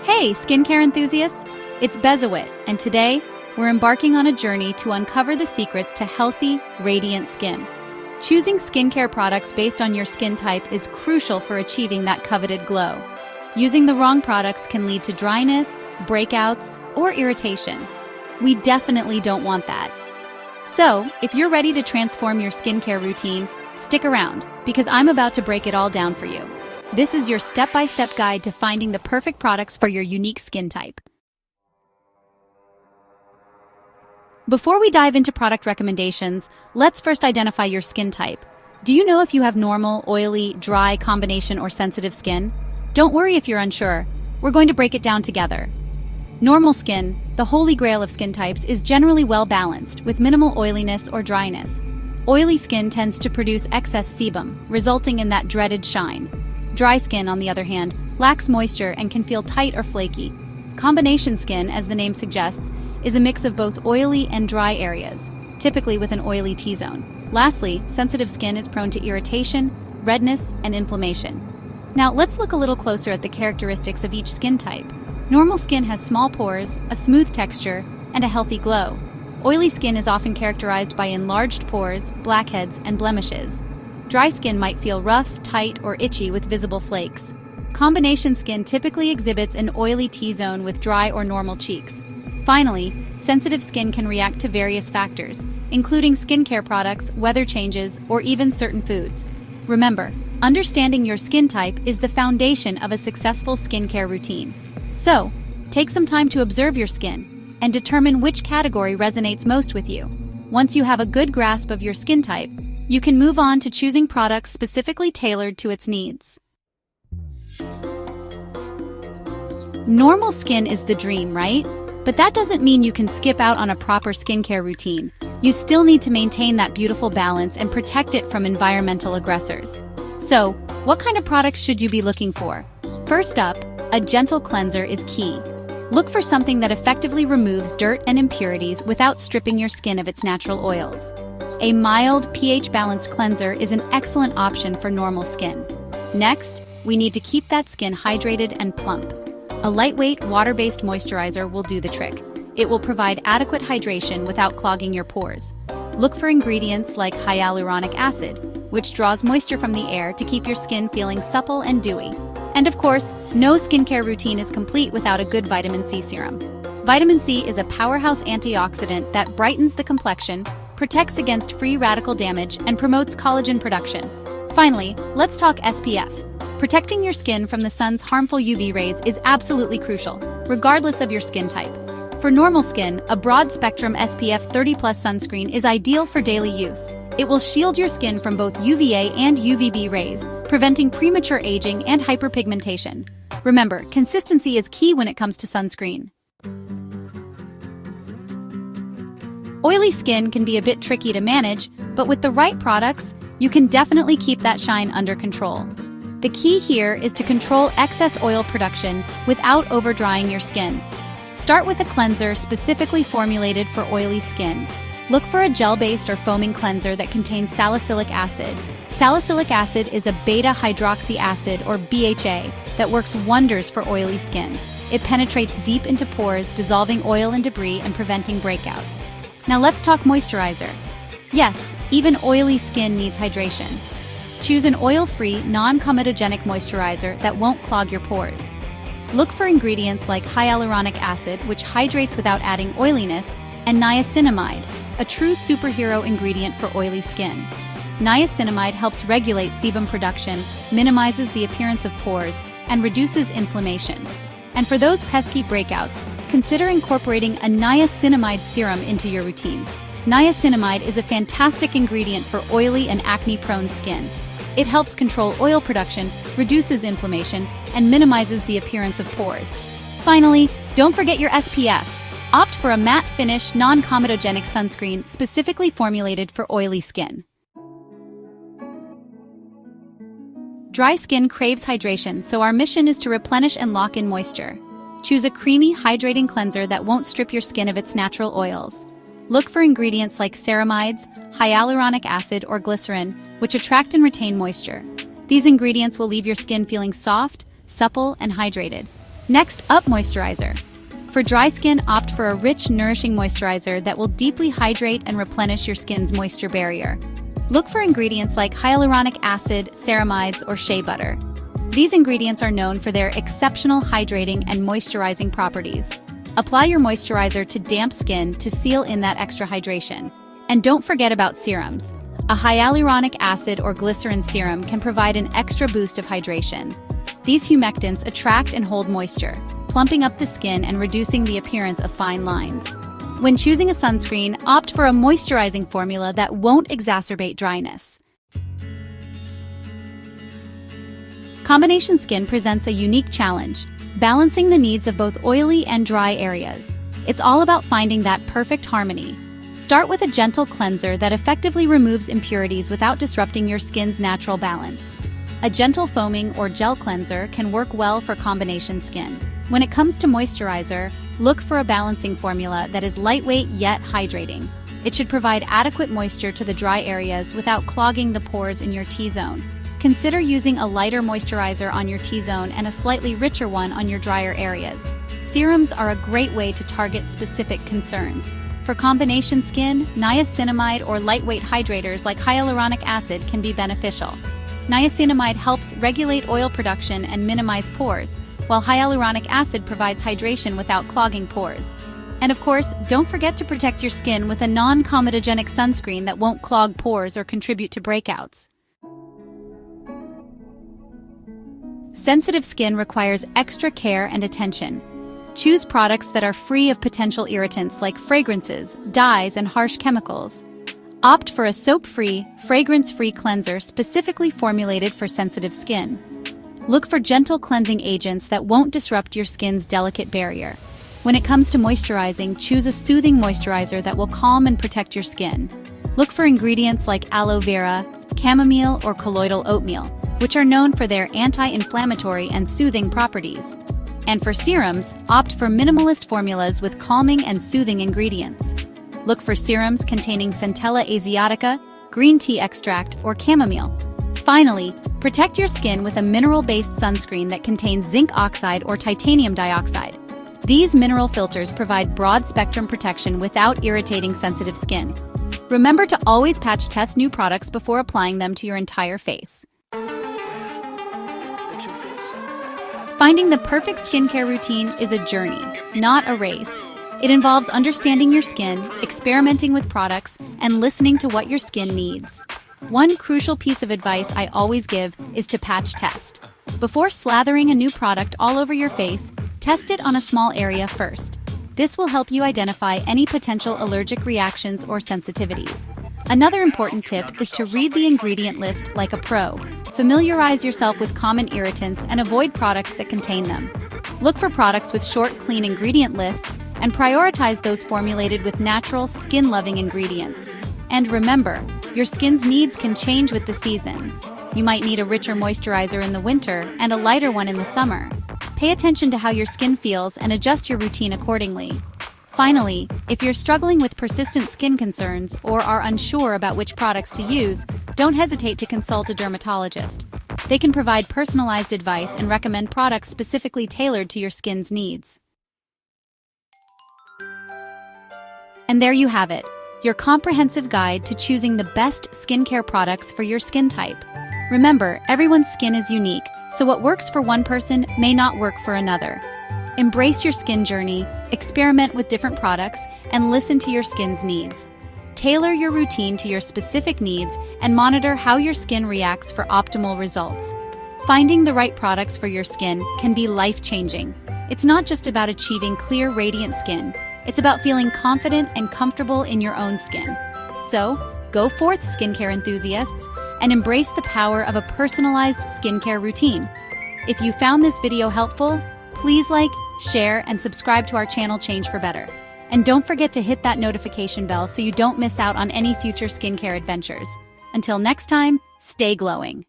Hey, skincare enthusiasts! It's Bezawit, and today we're embarking on a journey to uncover the secrets to healthy, radiant skin. Choosing skincare products based on your skin type is crucial for achieving that coveted glow. Using the wrong products can lead to dryness, breakouts, or irritation. We definitely don't want that. So, if you're ready to transform your skincare routine, stick around, because I'm about to break it all down for you. This is your step-by-step guide to finding the perfect products for your unique skin type. Before we dive into product recommendations, let's first identify your skin type. Do you know if you have normal, oily, dry, combination, or sensitive skin? Don't worry if you're unsure. We're going to break it down together. Normal skin, the holy grail of skin types, is generally well-balanced, with minimal oiliness or dryness. Oily skin tends to produce excess sebum, resulting in that dreaded shine. Dry skin, on the other hand, lacks moisture and can feel tight or flaky. Combination skin, as the name suggests, is a mix of both oily and dry areas, typically with an oily T-zone. Lastly, sensitive skin is prone to irritation, redness, and inflammation. Now, let's look a little closer at the characteristics of each skin type. Normal skin has small pores, a smooth texture, and a healthy glow. Oily skin is often characterized by enlarged pores, blackheads, and blemishes. Dry skin might feel rough, tight, or itchy with visible flakes. Combination skin typically exhibits an oily T-zone with dry or normal cheeks. Finally, sensitive skin can react to various factors, including skincare products, weather changes, or even certain foods. Remember, understanding your skin type is the foundation of a successful skincare routine. So, take some time to observe your skin and determine which category resonates most with you. Once you have a good grasp of your skin type, you can move on to choosing products specifically tailored to its needs. Normal skin is the dream, right? But that doesn't mean you can skip out on a proper skincare routine. You still need to maintain that beautiful balance and protect it from environmental aggressors. So, what kind of products should you be looking for? First up, a gentle cleanser is key. Look for something that effectively removes dirt and impurities without stripping your skin of its natural oils. A mild, pH-balanced cleanser is an excellent option for normal skin. Next, we need to keep that skin hydrated and plump. A lightweight, water-based moisturizer will do the trick. It will provide adequate hydration without clogging your pores. Look for ingredients like hyaluronic acid, which draws moisture from the air to keep your skin feeling supple and dewy. And of course, no skincare routine is complete without a good vitamin C serum. Vitamin C is a powerhouse antioxidant that brightens the complexion, protects against free radical damage, and promotes collagen production. Finally, let's talk SPF. Protecting your skin from the sun's harmful UV rays is absolutely crucial, regardless of your skin type. For normal skin, a broad-spectrum SPF 30+ sunscreen is ideal for daily use. It will shield your skin from both UVA and UVB rays, preventing premature aging and hyperpigmentation. Remember, consistency is key when it comes to sunscreen. Oily skin can be a bit tricky to manage, but with the right products, you can definitely keep that shine under control. The key here is to control excess oil production without over-drying your skin. Start with a cleanser specifically formulated for oily skin. Look for a gel-based or foaming cleanser that contains salicylic acid. Salicylic acid is a beta-hydroxy acid, or BHA, that works wonders for oily skin. It penetrates deep into pores, dissolving oil and debris and preventing breakouts. Now let's talk moisturizer. Yes, even oily skin needs hydration. Choose an oil-free, non-comedogenic moisturizer that won't clog your pores. Look for ingredients like hyaluronic acid, which hydrates without adding oiliness, and niacinamide, a true superhero ingredient for oily skin. Niacinamide helps regulate sebum production, minimizes the appearance of pores, and reduces inflammation. And for those pesky breakouts, consider incorporating a niacinamide serum into your routine. Niacinamide is a fantastic ingredient for oily and acne-prone skin. It helps control oil production, reduces inflammation, and minimizes the appearance of pores. Finally, don't forget your SPF. Opt for a matte finish, non-comedogenic sunscreen specifically formulated for oily skin. Dry skin craves hydration, so our mission is to replenish and lock in moisture. Choose a creamy, hydrating cleanser that won't strip your skin of its natural oils. Look for ingredients like ceramides, hyaluronic acid, or glycerin, which attract and retain moisture. These ingredients will leave your skin feeling soft, supple, and hydrated. Next up, moisturizer. For dry skin, opt for a rich, nourishing moisturizer that will deeply hydrate and replenish your skin's moisture barrier. Look for ingredients like hyaluronic acid, ceramides, or shea butter. These ingredients are known for their exceptional hydrating and moisturizing properties. Apply your moisturizer to damp skin to seal in that extra hydration. And don't forget about serums. A hyaluronic acid or glycerin serum can provide an extra boost of hydration. These humectants attract and hold moisture, plumping up the skin and reducing the appearance of fine lines. When choosing a sunscreen, opt for a moisturizing formula that won't exacerbate dryness. Combination skin presents a unique challenge, balancing the needs of both oily and dry areas. It's all about finding that perfect harmony. Start with a gentle cleanser that effectively removes impurities without disrupting your skin's natural balance. A gentle foaming or gel cleanser can work well for combination skin. When it comes to moisturizer, look for a balancing formula that is lightweight yet hydrating. It should provide adequate moisture to the dry areas without clogging the pores in your T-zone. Consider using a lighter moisturizer on your T-zone and a slightly richer one on your drier areas. Serums are a great way to target specific concerns. For combination skin, niacinamide or lightweight hydrators like hyaluronic acid can be beneficial. Niacinamide helps regulate oil production and minimize pores, while hyaluronic acid provides hydration without clogging pores. And of course, don't forget to protect your skin with a non-comedogenic sunscreen that won't clog pores or contribute to breakouts. Sensitive skin requires extra care and attention. Choose products that are free of potential irritants like fragrances, dyes, and harsh chemicals. Opt for a soap-free, fragrance-free cleanser specifically formulated for sensitive skin. Look for gentle cleansing agents that won't disrupt your skin's delicate barrier. When it comes to moisturizing, choose a soothing moisturizer that will calm and protect your skin. Look for ingredients like aloe vera, chamomile, or colloidal oatmeal, which are known for their anti-inflammatory and soothing properties. And for serums, opt for minimalist formulas with calming and soothing ingredients. Look for serums containing Centella asiatica, green tea extract, or chamomile. Finally, protect your skin with a mineral-based sunscreen that contains zinc oxide or titanium dioxide. These mineral filters provide broad-spectrum protection without irritating sensitive skin. Remember to always patch test new products before applying them to your entire face. Finding the perfect skincare routine is a journey, not a race. It involves understanding your skin, experimenting with products, and listening to what your skin needs. One crucial piece of advice I always give is to patch test. Before slathering a new product all over your face, test it on a small area first. This will help you identify any potential allergic reactions or sensitivities. Another important tip is to read the ingredient list like a pro. Familiarize yourself with common irritants and avoid products that contain them. Look for products with short, clean ingredient lists and prioritize those formulated with natural, skin-loving ingredients. And remember, your skin's needs can change with the seasons. You might need a richer moisturizer in the winter and a lighter one in the summer. Pay attention to how your skin feels and adjust your routine accordingly. Finally, if you're struggling with persistent skin concerns or are unsure about which products to use, don't hesitate to consult a dermatologist. They can provide personalized advice and recommend products specifically tailored to your skin's needs. And there you have it, your comprehensive guide to choosing the best skincare products for your skin type. Remember, everyone's skin is unique, so what works for one person may not work for another. Embrace your skin journey, experiment with different products, and listen to your skin's needs. Tailor your routine to your specific needs and monitor how your skin reacts for optimal results. Finding the right products for your skin can be life-changing. It's not just about achieving clear, radiant skin. It's about feeling confident and comfortable in your own skin. So, go forth, skincare enthusiasts, and embrace the power of a personalized skincare routine. If you found this video helpful, please like, share, and subscribe to our channel Change for Better. And don't forget to hit that notification bell so you don't miss out on any future skincare adventures. Until next time, stay glowing.